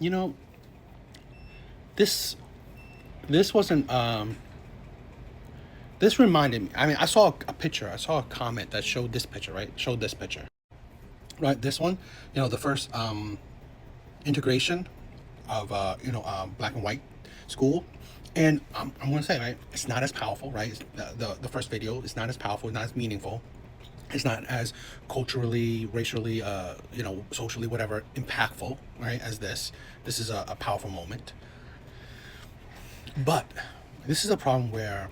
You know, this this wasn't this reminded me. I mean, I saw a picture. I saw a comment that showed this picture, right? Showed this picture, right? This one, the first integration of black and white school, and I'm gonna say, right, it's not as powerful, right? The first video is not as powerful, not as meaningful. It's not as culturally, racially, socially, whatever, impactful, right? As this. This is a powerful moment, but this is a problem where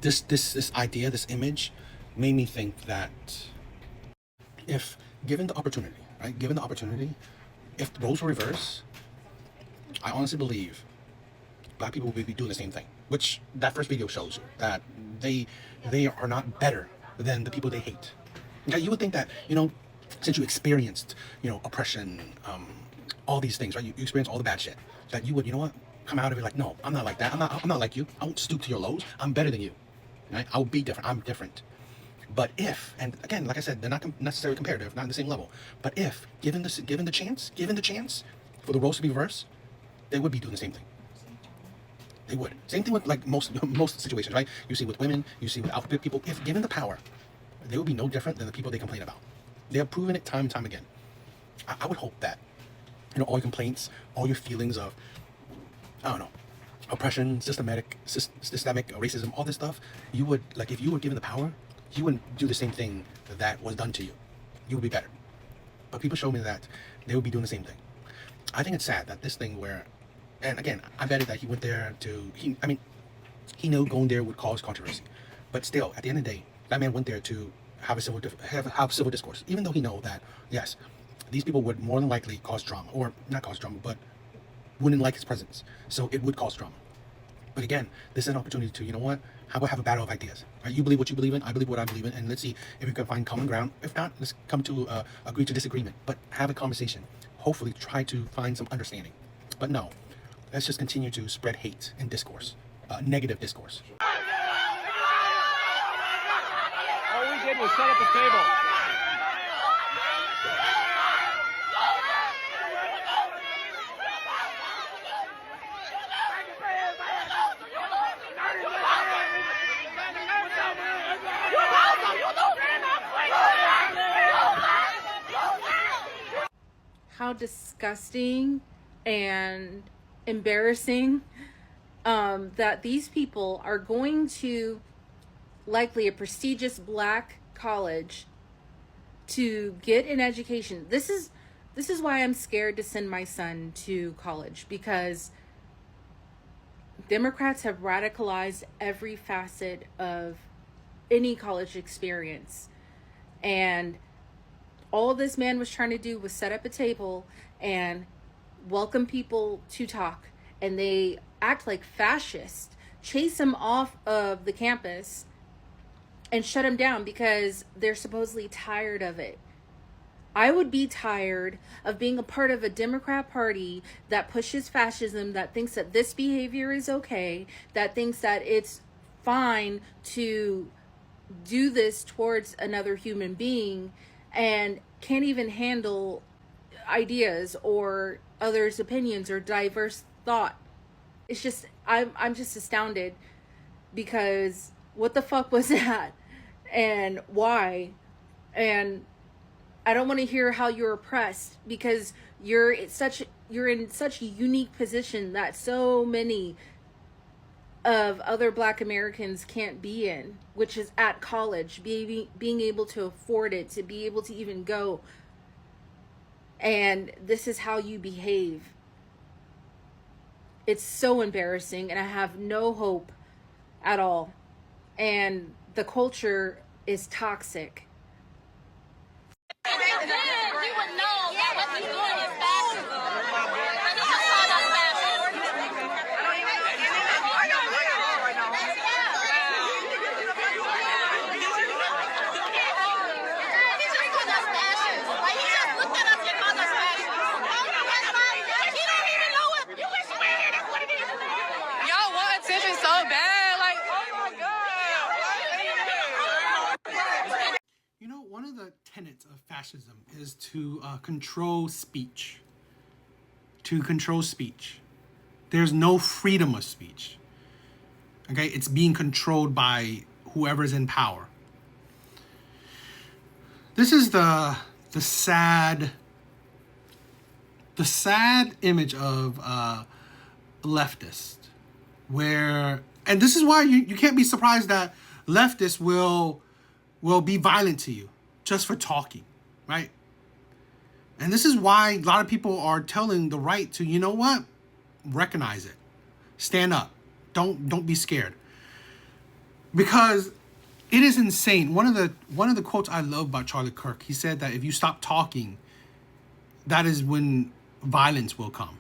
this idea, this image, made me think that if given the opportunity, right, given the opportunity, if the roles were reversed, I honestly believe black people will be doing the same thing. Which that first video shows you that they they are not better than the people they hate. Yeah, you would think that since you experienced oppression, all these things, right? You experienced all the bad shit. That you would come out of it like, no, I'm not like that. I'm not like you. I won't stoop to your lows. I'm better than you. Right? I'll be different. I'm different. But if, and again, like I said, they're not necessarily comparative, not on the same level. But if given the chance for the roles to be reversed, they would be doing the same thing. They would. Same thing with like most situations, right? You see with women, you see with alphabet people. If given the power, they would be no different than the people they complain about. They have proven it time and time again. I would hope that all your complaints, all your feelings of, I don't know, oppression, systemic racism, all this stuff, you would, like, if you were given the power, you wouldn't do the same thing that was done to you. You would be better. But people show me that they would be doing the same thing. I think it's sad that this thing where, and again, I bet it that he went there to, he knew going there would cause controversy. But still, at the end of the day, that man went there to have a have civil discourse, even though he know that, yes, these people would more than likely cause drama, or not cause drama, but wouldn't like his presence. So it would cause drama. But again, this is an opportunity to, how about have a battle of ideas? Right? You believe what you believe in, I believe what I believe in, and let's see if we can find common ground. If not, let's come to agree to disagreement, but have a conversation. Hopefully try to find some understanding. But no, let's just continue to spread hate and discourse, negative discourse. All we did was set up a table. How disgusting and embarrassing that these people are going to likely a prestigious black college to get an education. This is why I'm scared to send my son to college, because Democrats have radicalized every facet of any college experience. And all this man was trying to do was set up a table and welcome people to talk. And they act like fascists, chase him off of the campus and shut him down because they're supposedly tired of it. I would be tired of being a part of a Democrat Party that pushes fascism, that thinks that this behavior is okay, that thinks that it's fine to do this towards another human being, and can't even handle ideas or others' opinions or diverse thought. It's just, I'm just astounded, because what the fuck was that? And why? And I don't want to hear how you're oppressed, because you're in such a unique position that so many of other black Americans can't be in, which is at college, being able to afford it, to be able to even go. And this is how you behave. It's so embarrassing, and I have no hope at all. And the culture is toxic. Then he would know that what he's doing is fascism. And this is called us fascism. He just called us fascists. Like, he just looked at us and called us fascists. He don't even know what you wish you were here. That's what it is. Y'all want attention so bad. Like, oh my God. One of the tenets of fascism is to control speech. to control speech. There's no freedom of speech. Okay, it's being controlled by whoever's in power. This is the sad image of leftist, where, and this is why you can't be surprised that leftists will be violent to you just for talking, right? And this is why a lot of people are telling the right to, you know what, recognize it, stand up, don't be scared, because it is insane. One of the quotes I love about Charlie Kirk, he said that if you stop talking, that is when violence will come.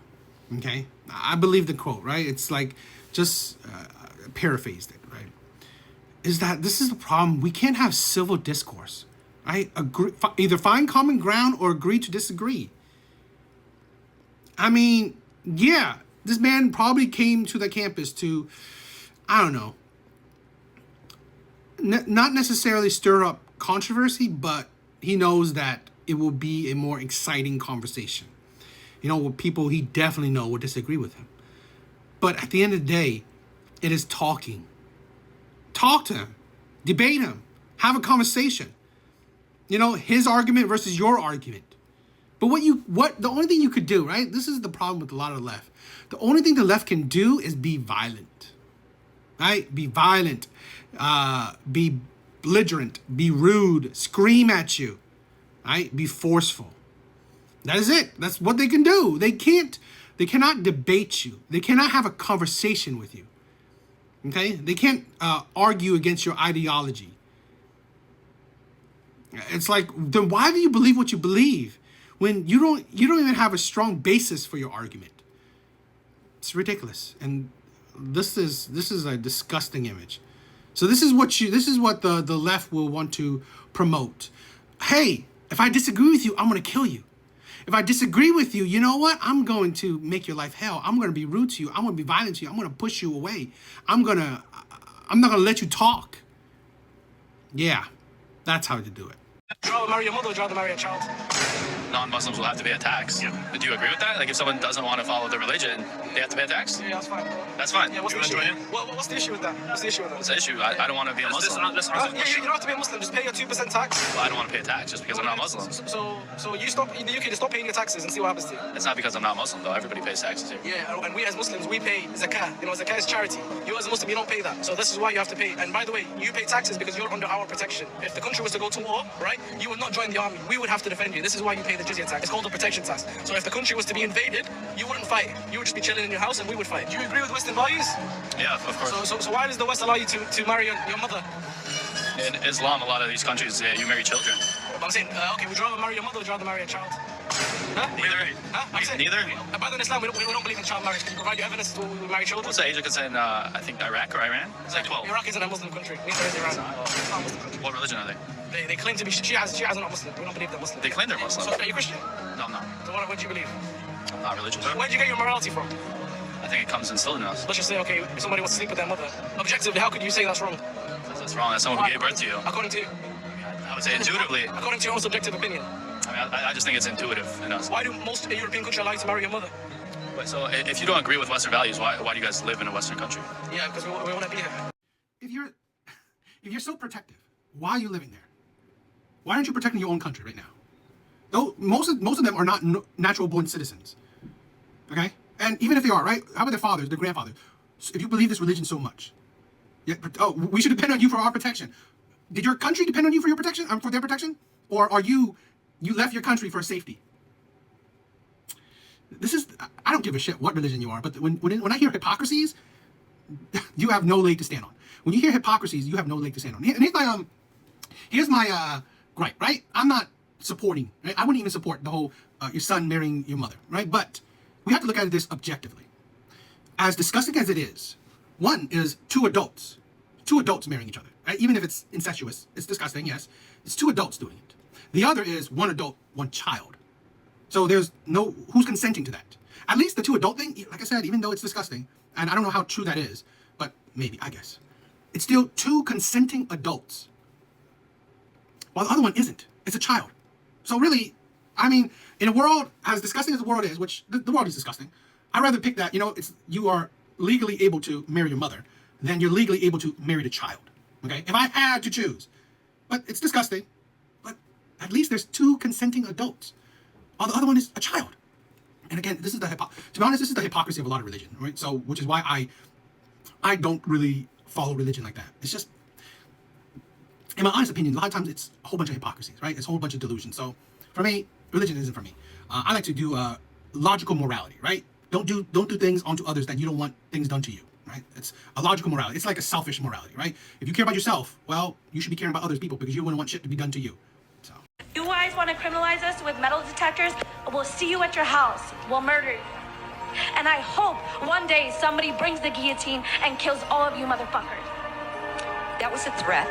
Okay, I believe the quote, right? It's like, just paraphrased it, right? Is that this is the problem? We can't have civil discourse, right? Either find common ground or agree to disagree. I mean, yeah, this man probably came to the campus to, I don't know, not necessarily stir up controversy, but he knows that it will be a more exciting conversation. You know, with people he definitely know will disagree with him. But at the end of the day, it is talking. Talk to him, debate him, have a conversation. You know, his argument versus your argument. But the only thing you could do, right? This is the problem with a lot of the left. The only thing the left can do is be violent, right? Be violent, be belligerent, be rude, scream at you, right? Be forceful. That is it. That's what they can do. They cannot debate you. They cannot have a conversation with you. Okay? They can't argue against your ideology. It's like, then why do you believe what you believe when you don't even have a strong basis for your argument? It's ridiculous. And this is a disgusting image. So this is what the left will want to promote. Hey, if I disagree with you, I'm going to kill you. If I disagree with you, you know what? I'm going to make your life hell. I'm going to be rude to you. I'm going to be violent to you. I'm going to push you away. I'm not going to let you talk. Yeah, that's how to do it. Would you rather marry your mother or would you rather marry a child? Non-Muslims will have to pay a tax. Yeah. Do you agree with that? Like, if someone doesn't want to follow their religion, they have to pay a tax? Yeah, that's fine. That's fine. Yeah, what's the issue? What's the issue with that? What's the issue with that? What's the issue? I don't want to be a Muslim. Yeah, you don't have to be a Muslim. Just pay your 2% tax. Well, I don't want to pay a tax just because I'm not Muslim. So you stop in the UK, just stop paying your taxes and see what happens to you. It's not because I'm not Muslim, though. Everybody pays taxes here. Yeah, and we as Muslims, we pay zakah. You know, zakah is charity. You as a Muslim, you don't pay that. So this is why you have to pay. And by the way, you pay taxes because you're under our protection. If the country was to go to war, right, you would not join the army. We would have to defend you. This is why you pay the jizya tax. It's called a protection tax. So if the country was to be invaded, you wouldn't fight. You would just be chilling in your house and we would fight. Do you agree with Western values? Yeah, of course. So why does the West allow you to marry your mother? In Islam, a lot of these countries, you marry children. I'm saying, okay, would you rather marry your mother or would you rather marry a child? Huh? Neither. Huh? I'm saying, Neither. By the way, in Islam, we don't believe in child marriage. Can you provide your evidence to marry children? What's the age of consent? I think Iraq or Iran? It's like 12. Iraq isn't a Muslim country. Neither is Iran. It's not a Muslim country. What religion are they? They claim to be Shias. Shias are not Muslim. We don't believe they're Muslim. They claim they're Muslim. So are you Christian? No, I'm not. So what do you believe? I'm not religious. Where do you get your morality from? I think it comes instilled in us. Let's just say, okay, if somebody wants to sleep with their mother, objectively, how could you say that's wrong? That's wrong. That's someone who gave birth to you. According to you? I would say intuitively. According to your own subjective opinion. I mean, I just think it's intuitive in us. Why do most European countries allow you to marry your mother? Wait, so if you don't agree with Western values, why do you guys live in a Western country? Yeah, because we want to be here. If you're so protective, why are you living there? Why aren't you protecting your own country right now? Though most of them are not natural born citizens. Okay? And even if they are, right? How about their fathers, their grandfathers? So if you believe this religion so much, we should depend on you for our protection. Did your country depend on you for your protection, for their protection? Or are you left your country for safety? I don't give a shit what religion you are, but when I hear hypocrisies, you have no leg to stand on. When you hear hypocrisies, you have no leg to stand on. And here's my gripe, right? I'm not supporting, right? I wouldn't even support the whole your son marrying your mother, right? But we have to look at this objectively. As disgusting as it is, one is two adults marrying each other, right? Even if it's incestuous, it's disgusting, yes. It's two adults doing it. The other is one adult, one child. So there's who's consenting to that? At least the two adult thing, like I said, even though it's disgusting, and I don't know how true that is, but maybe, I guess. It's still two consenting adults. While the other one isn't. It's a child. So really, I mean, In a world as disgusting as the world is, which the world is disgusting, I'd rather pick that, you are legally able to marry your mother than you're legally able to marry the child. Okay? If I had to choose. But it's disgusting. But at least there's 2 consenting adults. While the other one is a child. And again, this is to be honest, this is the hypocrisy of a lot of religion, right? So, which is why I don't really follow religion like that. It's just, in my honest opinion, a lot of times it's a whole bunch of hypocrisies, right? It's a whole bunch of delusions. So, for me, religion isn't for me. I like to do logical morality, right? Don't do things onto others that you don't want things done to you, right? It's a logical morality. It's like a selfish morality, right? If you care about yourself, well, you should be caring about other people because you wouldn't want shit to be done to you. So. You guys want to criminalize us with metal detectors? We'll see you at your house. We'll murder you. And I hope one day somebody brings the guillotine and kills all of you motherfuckers. That was a threat,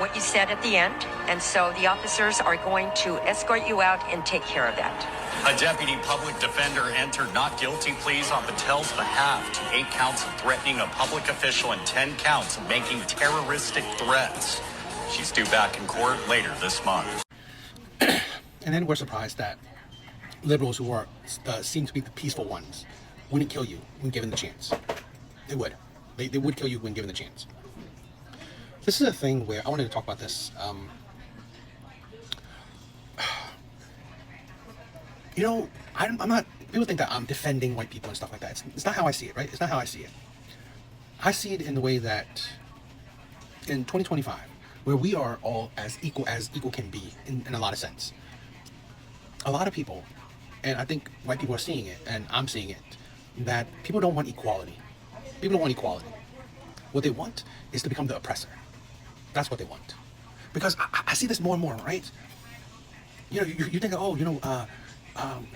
what you said at the end, and so the officers are going to escort you out and take care of that. A deputy public defender entered not guilty pleas on Patel's behalf to 8 counts of threatening a public official and 10 counts of making terroristic threats. She's due back in court later this month. And then we're surprised that liberals who are seem to be the peaceful ones wouldn't kill you when given the chance. They would. They would kill you when given the chance. This is a thing where I wanted to talk about this. I'm not. People think that I'm defending white people and stuff like that. It's not how I see it, right? It's not how I see it. I see it in the way that in 2025, where we are all as equal can be in a lot of sense. A lot of people, and I think white people are seeing it, and I'm seeing it, that people don't want equality. People don't want equality. What they want is to become the oppressor. That's what they want. Because I see this more and more, right? You think,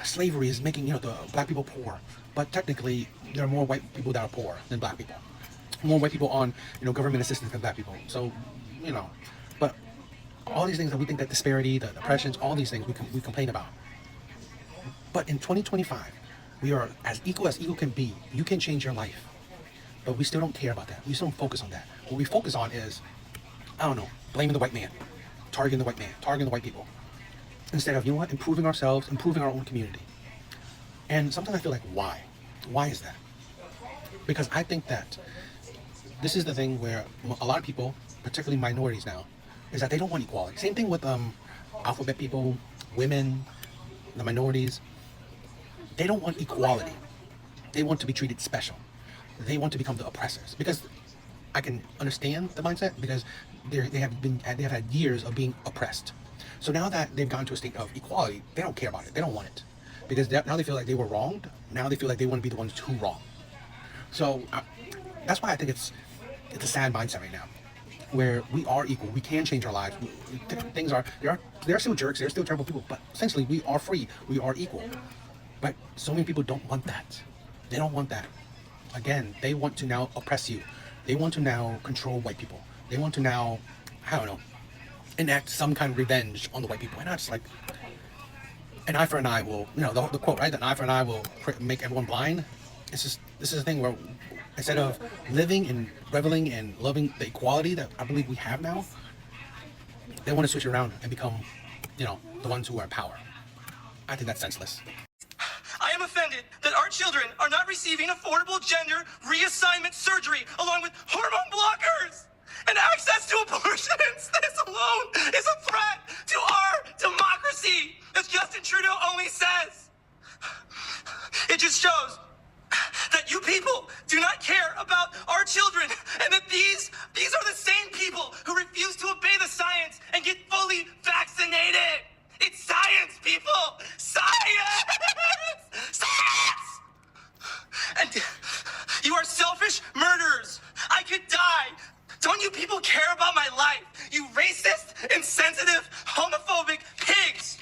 slavery is making, the black people poor. But technically, there are more white people that are poor than black people. More white people on, government assistance than black people. So, but all these things that we think that disparity, the oppressions, all these things we complain about. But in 2025, we are as equal can be. You can change your life. But we still don't care about that. We still don't focus on that. What we focus on is, blaming the white man, targeting the white man, targeting the white people. Instead of, improving ourselves, improving our own community. And sometimes I feel like, why? Why is that? Because I think that this is the thing where a lot of people, particularly minorities now, is that they don't want equality. Same thing with alphabet people, women, the minorities. They don't want equality. They want to be treated special. They want to become the oppressors. Because I can understand the mindset, because they have had years of being oppressed. So now that they've gotten to a state of equality, they don't care about it. They don't want it. Because now they feel like they were wronged. Now they feel like they want to be the ones who wrong. So that's why I think it's a sad mindset right now, where we are equal. We can change our lives. There are still jerks. There are still terrible people. But essentially, we are free. We are equal. But so many people don't want that. They don't want that. Again, they want to now oppress you. They want to now control white people. They want to now, enact some kind of revenge on the white people. And I just like, an eye for an eye will, the quote, right? An eye for an eye will make everyone blind. This is a thing where instead of living and reveling and loving the equality that I believe we have now, they want to switch it around and become, the ones who are in power. I think that's senseless. I am offended that our children are not receiving affordable gender reassignment surgery along with hormone blockers and access to abortions. This alone is a threat to our democracy, as Justin Trudeau only says. It just shows that you people do not care about our children, and that these are the same people who refuse to obey the science and get fully vaccinated. It's science, people! Science! Science! And you are selfish murderers. I could die. Don't you people care about my life? You racist, insensitive, homophobic pigs!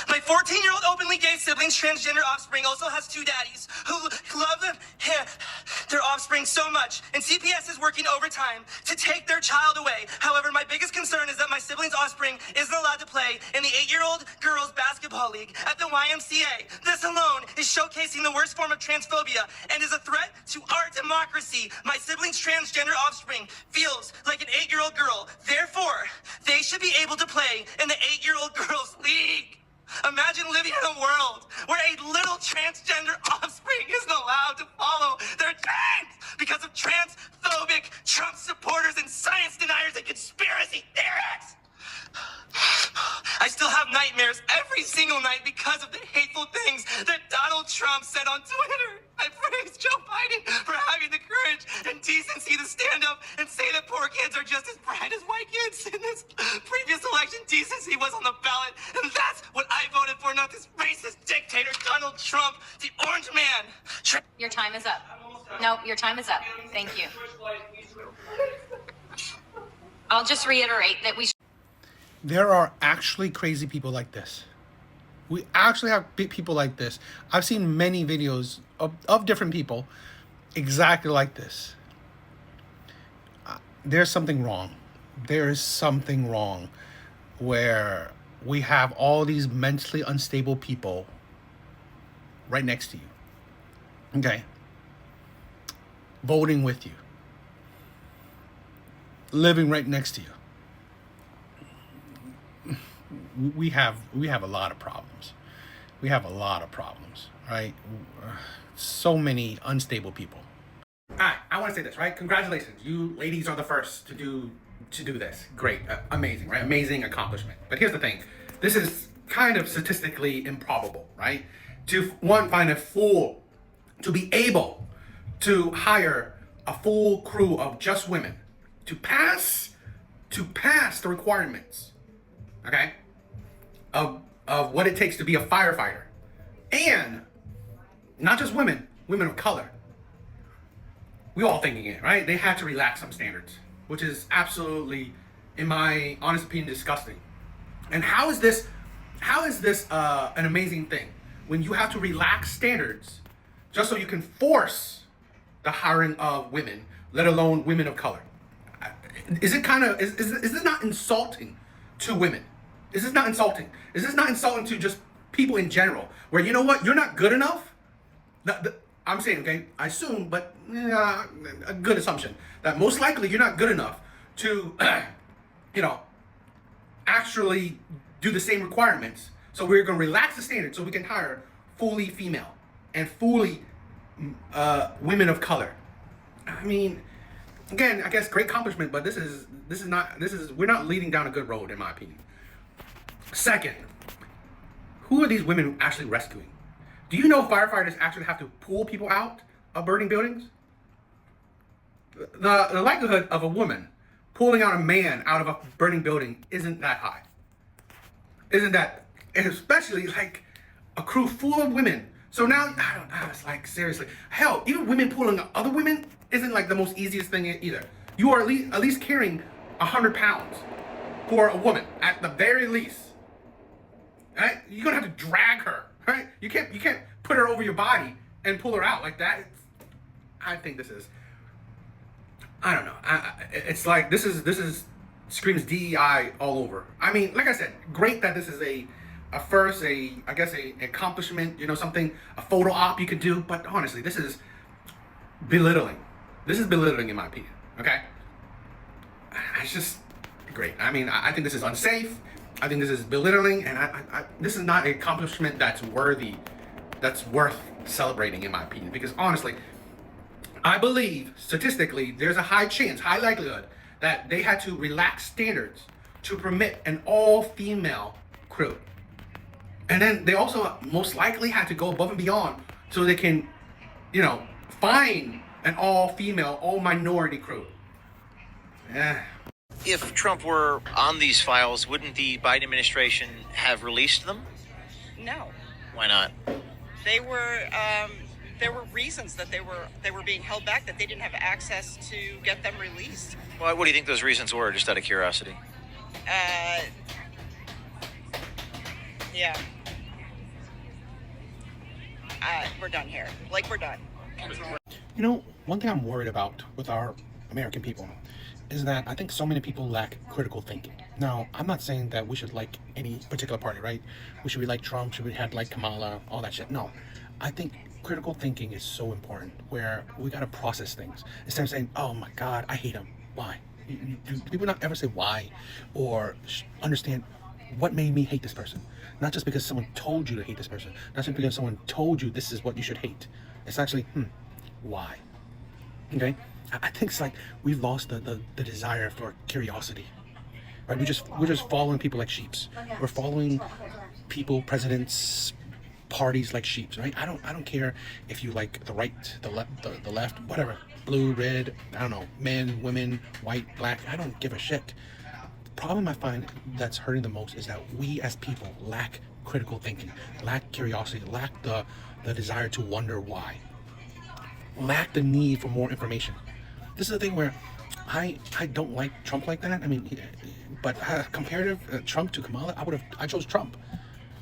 My 14-year-old openly gay sibling's transgender offspring also has 2 daddies who love their offspring so much, and CPS is working overtime to take their child away. However, my biggest concern is that my sibling's offspring isn't allowed to play in the 8-year-old girls basketball league at the YMCA. This alone is showcasing the worst form of transphobia and is a threat to our democracy. My sibling's transgender offspring feels like an 8-year-old girl. Therefore, they should be able to play in the 8-year-old girls league. Imagine living in a world where a little transgender offspring isn't allowed to follow their dreams because of transphobic Trump supporters and science deniers and conspiracy theorists. I still have nightmares every single night because of the hateful things that Donald Trump said on Twitter. I praise Joe Biden for having the courage and decency to stand up and say that poor kids are just as bright as white kids. In this previous election, decency was on the ballot, and that's what I voted for, not this racist dictator, Donald Trump, the orange man. Your time is up. No, your time is up. Thank you. I'll just reiterate that we There are actually crazy people like this. We actually have people like this. I've seen many videos of different people exactly like this. There's something wrong. There is something wrong where we have all these mentally unstable people right next to you. Okay. Voting with you. Living right next to you. We have a lot of problems. We have a lot of problems, right? So many unstable people. All right, I want to say this, right? Congratulations, you ladies are the first to do this. Great, amazing, right? Amazing accomplishment. But here's the thing: this is kind of statistically improbable, right? To find a fool to be able to hire a full crew of just women to pass the requirements, okay, of what it takes to be a firefighter, and not just women of color. We all thinking it, right? They had to relax some standards, which is absolutely, in my honest opinion, disgusting. And how is this an amazing thing when you have to relax standards just so you can force the hiring of women, let alone women of color? Is this not insulting to women? Is this not insulting? Is this not insulting to just people in general? Where, you know what, you're not good enough? I'm saying, okay, I assume, but a good assumption, that most likely you're not good enough to, actually do the same requirements. So we're going to relax the standards so we can hire fully female and fully women of color. I mean, again, I guess great accomplishment, but we're not leading down a good road, in my opinion. Second, who are these women actually rescuing? Do you know firefighters actually have to pull people out of burning buildings? The likelihood of a woman pulling out a man out of a burning building isn't that high. Isn't that, especially like a crew full of women. So now, I don't know, it's like, seriously. Hell, even women pulling other women isn't like the most easiest thing either. You are at least carrying 100 pounds for a woman, at the very least. Right? You're gonna have to drag her, right? You can't put her over your body and pull her out like that. I think this is, I don't know. It's like this is screams DEI all over. I mean, like I said, great that this is a accomplishment, something, a photo op you could do, but honestly, this is belittling. This is belittling in my opinion, okay? It's just great. I mean, I think this is unsafe. I think this is belittling, and this is not an accomplishment that's worth celebrating, in my opinion. Because honestly, I believe statistically there's a high likelihood that they had to relax standards to permit an all-female crew, and then they also most likely had to go above and beyond so they can, find an all-female, all-minority crew. Yeah. If Trump were on these files, wouldn't the Biden administration have released them? No. Why not? They were. There were reasons that they were being held back, that they didn't have access to get them released. Well, what do you think those reasons were, just out of curiosity? Yeah. We're done here. We're done. One thing I'm worried about with our American people is that I think so many people lack critical thinking. Now, I'm not saying that we should like any particular party, right? We should be like Trump, should we have like Kamala, all that shit. No, I think critical thinking is so important, where we gotta process things instead of saying, oh my God, I hate him. Why? Do people not ever say why or understand what made me hate this person? Not just because someone told you to hate this person. Not just because someone told you this is what you should hate. It's actually, why? Okay? I think it's like we've lost the desire for curiosity. Right? We're just following people like sheeps. We're following people, presidents, parties like sheeps, right? I don't care if you like the right, the left, whatever. Blue, red, I don't know, men, women, white, black, I don't give a shit. The problem I find that's hurting the most is that we as people lack critical thinking, lack curiosity, lack the desire to wonder why, lack the need for more information. This is the thing where I don't like Trump like that. I mean, but comparative Trump to Kamala, I chose Trump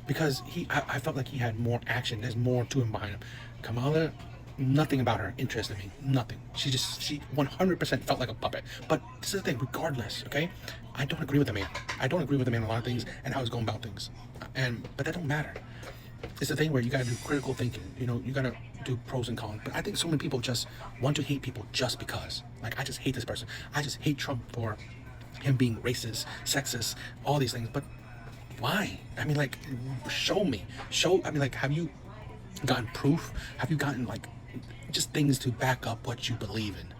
because I felt like he had more action. There's more to him behind him. Kamala, nothing about her interested me. Nothing. She 100% felt like a puppet. But this is the thing. Regardless, okay, I don't agree with the man. I don't agree with the man on a lot of things and how he's going about things. But that don't matter. It's the thing where you gotta do critical thinking. You know, you gotta do pros and cons. But I think so many people just want to hate people just because. Like, I just hate this person. I just hate Trump for him being racist, sexist, all these things. But why? I mean, like, show me. I mean, like, have you gotten proof? Have you gotten, like, just things to back up what you believe in?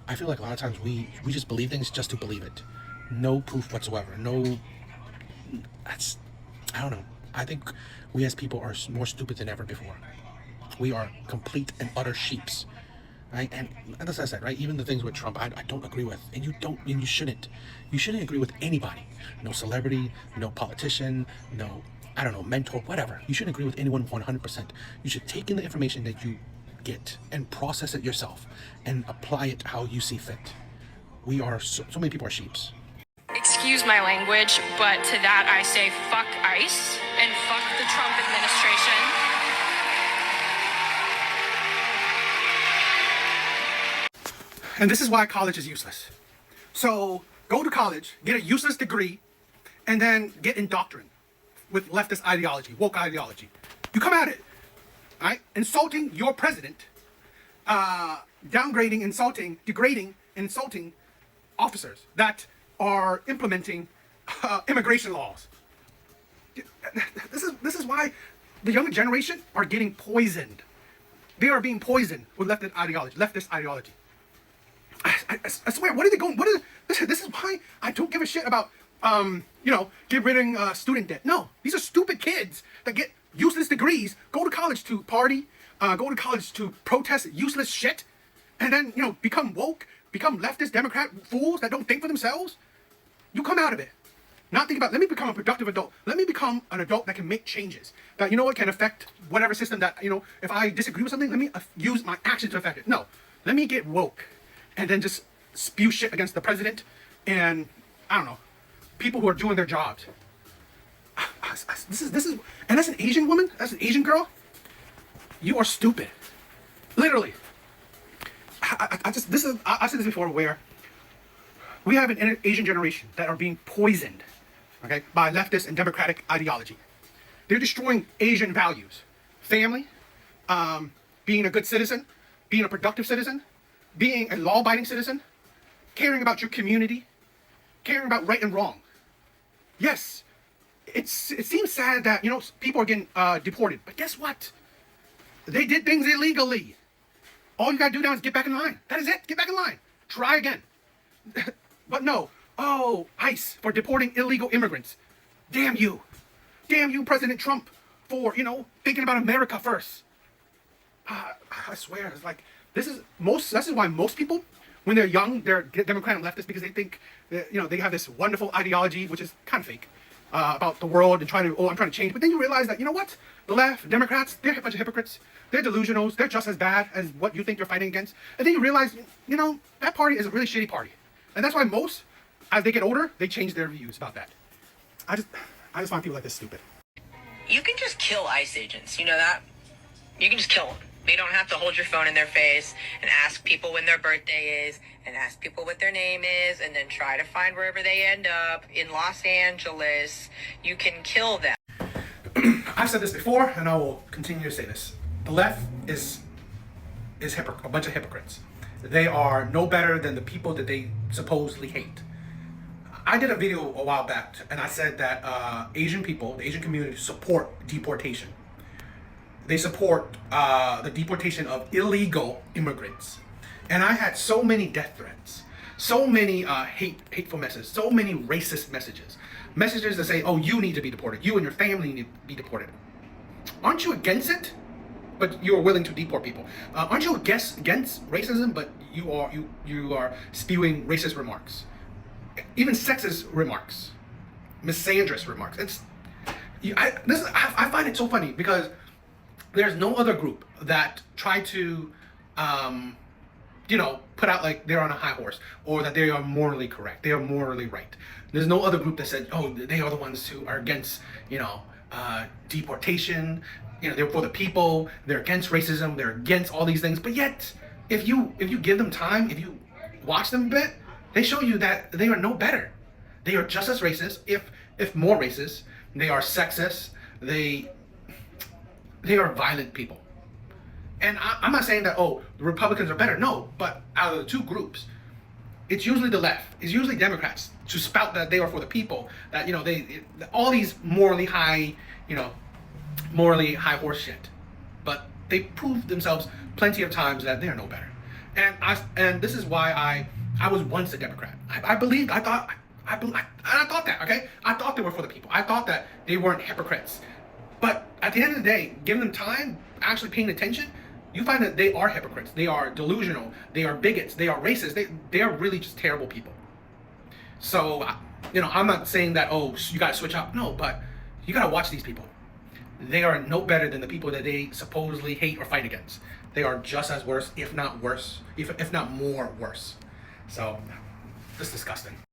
I feel like a lot of times we just believe things just to believe it. No proof whatsoever. I don't know. I think we as people are more stupid than ever before. We are complete and utter sheeps, right? And as I said, right, even the things with Trump, I don't agree with, and you shouldn't. You shouldn't agree with anybody. No celebrity, no politician, no, I don't know, mentor, whatever. You shouldn't agree with anyone 100%. You should take in the information that you get and process it yourself and apply it how you see fit. We are so many people are sheeps. Excuse my language, but to that I say fuck ICE and fuck the Trump administration. And this is why college is useless. So go to college, get a useless degree, and then get indoctrinated with leftist ideology, woke ideology. You come at it, right? Insulting your president, downgrading, insulting, degrading, insulting officers that are implementing immigration laws. This is why the younger generation are getting poisoned. They are being poisoned with leftist ideology. I swear, what are they going? This is why I don't give a shit about get rid of student debt. No, these are stupid kids that get useless degrees, go to college to party, go to college to protest useless shit, and then become woke, become leftist Democrat fools that don't think for themselves. You come out of it not think about, let me become a productive adult. Let me become an adult that can make changes, that can affect whatever system that if I disagree with something, let me use my action to affect it. No, let me get woke and then just spew shit against the president and I don't know, people who are doing their jobs. This is and as an Asian woman, as an Asian girl, you are stupid. Literally. I've said this before, where we have an Asian generation that are being poisoned, okay, by leftist and democratic ideology. They're destroying Asian values. Family, being a good citizen, being a productive citizen, being a law-abiding citizen, caring about your community, caring about right and wrong. Yes, it seems sad that, people are getting deported, but guess what? They did things illegally. All you gotta do now is get back in line. That is it. Get back in line. Try again. But no. Oh, ICE for deporting illegal immigrants. Damn you. Damn you, President Trump, for, thinking about America first. I swear, it's like, this is why most people, when they're young, they're Democrat and leftist because they think that, they have this wonderful ideology, which is kind of fake, about the world and I'm trying to change. But then you realize that, what? The left, Democrats, they're a bunch of hypocrites. They're delusionals. They're just as bad as what you think you're fighting against. And then you realize, that party is a really shitty party. And that's why most, as they get older, they change their views about that. I just find people like this stupid. You can just kill ICE agents. You know that? You can just kill them. You don't have to hold your phone in their face and ask people when their birthday is and ask people what their name is and then try to find wherever they end up in Los Angeles. You can kill them. I've said this before, and I will continue to say this. The left is a bunch of hypocrites. They are no better than the people that they supposedly hate. I did a video a while back, and I said that Asian people, the Asian community, support deportation. They support the deportation of illegal immigrants. And I had so many death threats, so many hateful messages, so many racist messages. Messages that say, oh, you need to be deported. You and your family need to be deported. Aren't you against it? But you are willing to deport people. Aren't you against racism? But you are spewing racist remarks, even sexist remarks, misandrous remarks. I find it so funny because there's no other group that try to, put out like they're on a high horse or that they are morally correct, they are morally right. There's no other group that said, oh, they are the ones who are against, deportation. They're for the people. They're against racism. They're against all these things. But yet, if you give them time, if you watch them a bit, they show you that they are no better. They are just as racist, if more racist. They are sexist. They are violent people. And I'm not saying that, oh, the Republicans are better. No, but out of the two groups, it's usually the left. It's usually Democrats to spout that they are for the people. That all these morally high horse shit. But they proved themselves plenty of times that they are no better. And this is why I was once a Democrat. I thought that, okay? I thought they were for the people. I thought that they weren't hypocrites. But at the end of the day, giving them time, actually paying attention, you find that they are hypocrites. They are delusional. They are bigots. They are racist. They are really just terrible people. So, I'm not saying that, oh, you got to switch up. No, but you got to watch these people. They are no better than the people that they supposedly hate or fight against. They are just as worse, if not worse, if not more worse. So, it's disgusting.